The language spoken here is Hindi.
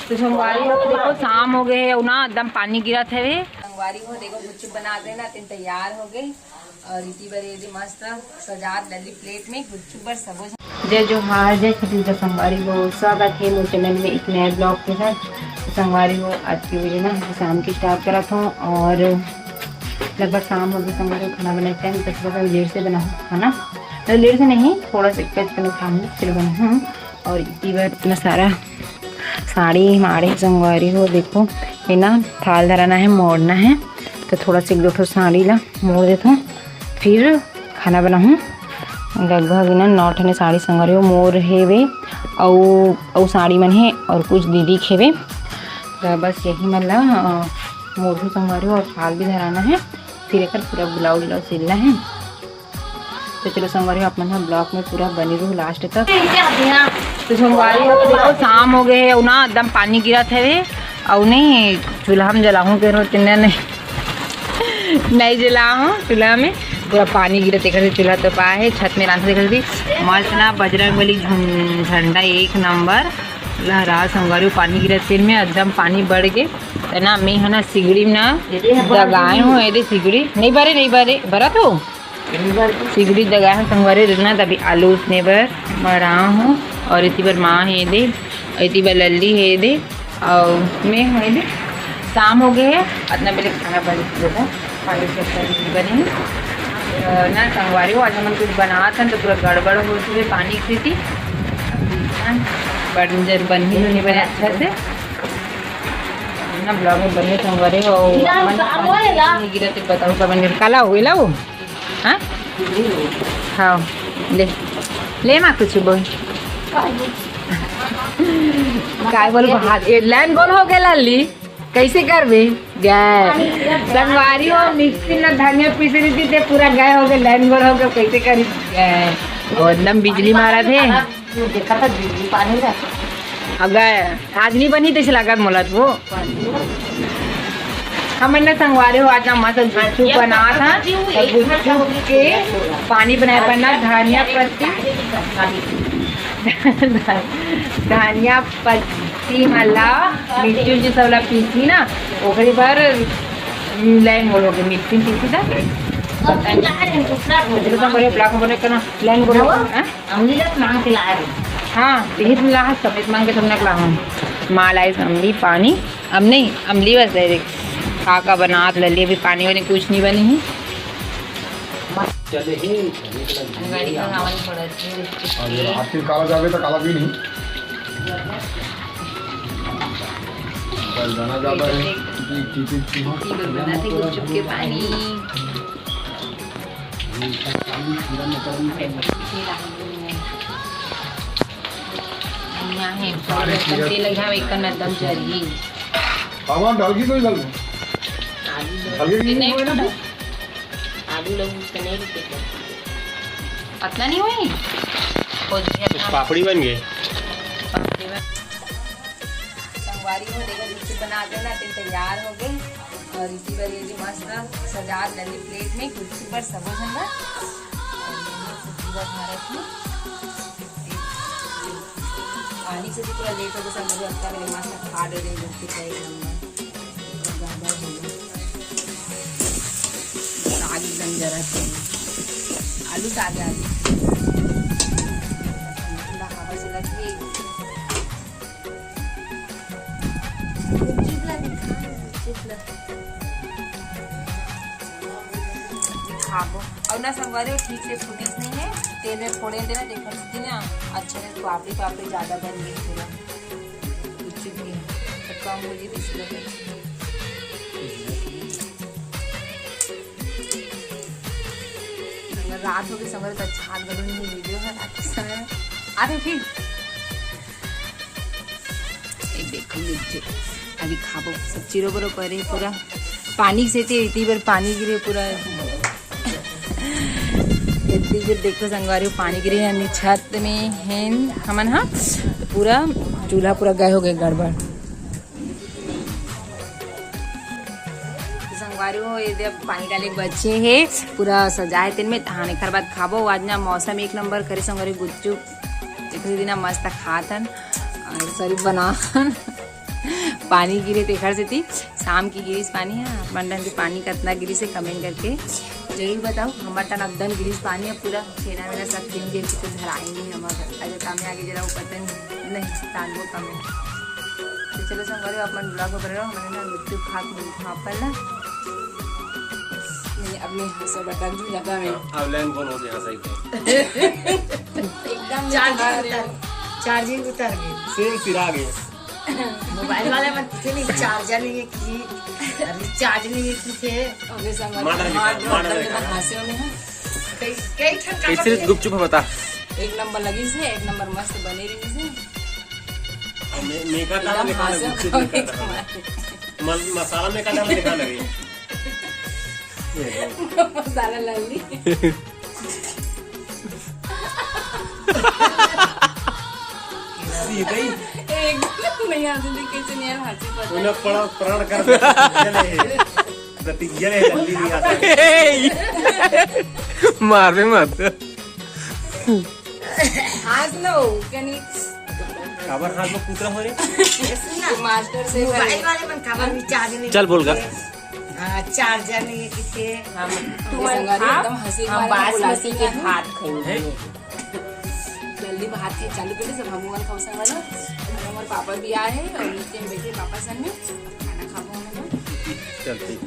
तो संगवारी हो देखो शाम हो गए है ना, एकदम पानी गिरा थे वे संगवारी हो देखो गुच्चू बना देना तीन तैयार हो गई और इतनी बड़ी मस्त सजा लली प्लेट में गुच्चू पर सब जय जो हार जय छत्तीसगढ़ संगवारी हो स्वागत है मेरे चैनल में एक नए ब्लॉग के साथ। संगवारी हो आज की वीडियो ना शाम की स्टार्ट करा था और लगभग शाम हो गई। संगवारी खाना बनाते टाइम 10 बजे लेट से बना खाना, लेट से नहीं थोड़ा सा फिर बना और इतनी बार इतना सारा साड़ी माड़े संगवारी हो देखो ये ना थाल धराना है मोड़ना है तो थोड़ा सा एक दो साड़ी ला मोड़ देता हूँ फिर खाना बनाऊँ। लगभग ना 9 ठने साड़ी संगवारी हो मोर है वे और साड़ी मन है और कुछ दीदी खेवे तो बस यही मतलब मोरू संगवारी हो और थाल भी धराना है फिर एक पूरा ब्लाउज व्लाउज सिलना है। तो चलो संगवारी हो अपना ब्लॉग में पूरा बनी रहूँ लास्ट तक। तो संगवारी हो देखो शाम हो गए है ना, एकदम पानी गिरा थे वे और नहीं चूल्हा में जलाऊँ के रोज नहीं जलाऊँ चूल्हा में पूरा पानी गिरा देखा चूल्हा तो पा है छत में रांध देखा थी मस्त ना बजरंगबली झंडा एक नंबर लहरा संगवारी पानी गिरा तेल में एकदम पानी बढ़ गए तो ना मैं है ना सिगड़ी में ना दगाए हूँ ये सिगड़ी नहीं भरे भरा तो सिगड़ी दगाए हूँ संगवारी रहना तभी आलू उसने पर मरा हूँ और इतनी बार माँ है दे इतनी बार लल्ली है दे और मैं है दे शाम हो गए है इतना पहले खाना बन देता बने ना संगवारी हो आज हम कुछ बना था तो पूरा गड़बड़ हो चुके पानी से थी बन ही नहीं बने अच्छा से ना ब्लॉग में बने संगवारी हो गिरा तो बताओ कब बन काला हो गया वो हाँ हाँ ले माँ कुछ बोल काय बोल लाइन बोल हो गया लाली कैसे करबे गए संगवारी हो मिक्सी में धनिया पीस रही थी पूरा गए हो गए लाइन बोल हो गया कैसे करी गए और एकदम बिजली मारा थे अगर आज नहीं बनी तो लगा मोला वो हमने संगवारी हो आज ना मस्त गुच्चू बना था गुच्चू के पानी बनाया बनना धनिया पत्ती मला मिर्ची उर्ची सब पीसी ना ओकरी बार लाइन बोलोगे मिक्सी पीसी था लाइन बोलो हाँ यही तुम ला सफेद मांग के तुमने ला माल आई अमली पानी अब नहीं अमली बस है खाका बना लली अभी पानी वानी कुछ नहीं बनी है काला जावे तो काला भी नहीं जाना जाता है बनाते गुपचुप के पानी एकदम जरी डाल की कोई डाल आलू लोग नहीं पतला नहीं हुई पापड़ी बन गए संगवारी हो देखो गुच्चू बना देना तीन तैयार हो गई और इसी बार ये मस्त सजा लली प्लेट में गुच्चू पर सब झंडा पानी से भी पूरा लेट हो गया मुझे लगता है मस्त खा दे गुच्चू साग एकदम जरा से आलू ताजा हवा से लगी खाबो और ना संगवारी ठीक से फुटीस नहीं है तेल में फोड़े देना देखो थी ना अच्छे से पापड़ी ज़्यादा बन गई पूरा कुछ भी तो कम हो गई इसलिए रात हो गई संगवारी तो अच्छा बनी वीडियो है अच्छा आते फिर देखो मुझे अभी खाबो सब चिरो बरो करे पूरा पानी से थे इतनी बार पानी गिरे पूरा इतनी बार देखो संगवारी पानी गिरे यानी छत में है हमन हाँ तो पूरा चूल्हा पूरा गए हो गए गड़बड़ संगवारी हो ये पानी डाले बच्चे है पूरा सजाए तेल में तहाने कर बाद खाबो आज ना मौसम एक नंबर करे संगवारी गुच्चू एक दिन मस्त खातन और सरी बना पानी गिरे तेखर से थी शाम की गिरीस पानी है मंडन के पानी कितना गिरी से कमेंट करके जरूर बताओ। हमारा टन एकदम गिरीस पानी है पूरा छेना मेरा सब दिन दिन तो झराएंगे हमारा अगर काम आगे जरा वो पता नहीं तान वो कम है। तो चलो संग अपन ब्लॉग को बना मैंने ना गुच्चू खा पाला अपने हंसा बटन भी लगा मैं ऑनलाइन फोन हो गया सही एकदम चार्जिंग उतर गई, सेम सिरा गए मोबाइल वाले में थे नहीं, चार्जर नहीं है कि चार्ज नहीं है कि थे ओके संग हंसे होने हैं कई कई ठंडा कैसे गुपचुप बता एक नंबर लगी से एक नंबर मस्त बने रही से मेका डाला लिखा लगे मसाला मेका डाला लिखा लगे मसाला लगी सीधे ही एक नहीं आते थे कैसे नहीं यार हंसी पता उन्हें पड़ा प्राण कर जले जल्दी नहीं आता मार में मत हंस लो कनी खबर हाथ में पुतरा हो रही मास्टर से मोबाइल वाले में खबर नहीं, चार्ज नहीं चल बोल कर चार्जर नहीं है कि थे हम एकदम हंसी हम बासमती के भात खाएंगे जल्दी भात के चालू कर सब भगवान खाओ संग वाला हमारे पापा भी आए हैं और नीचे बैठे पापा संग में खाना खाओ हम चल ठीक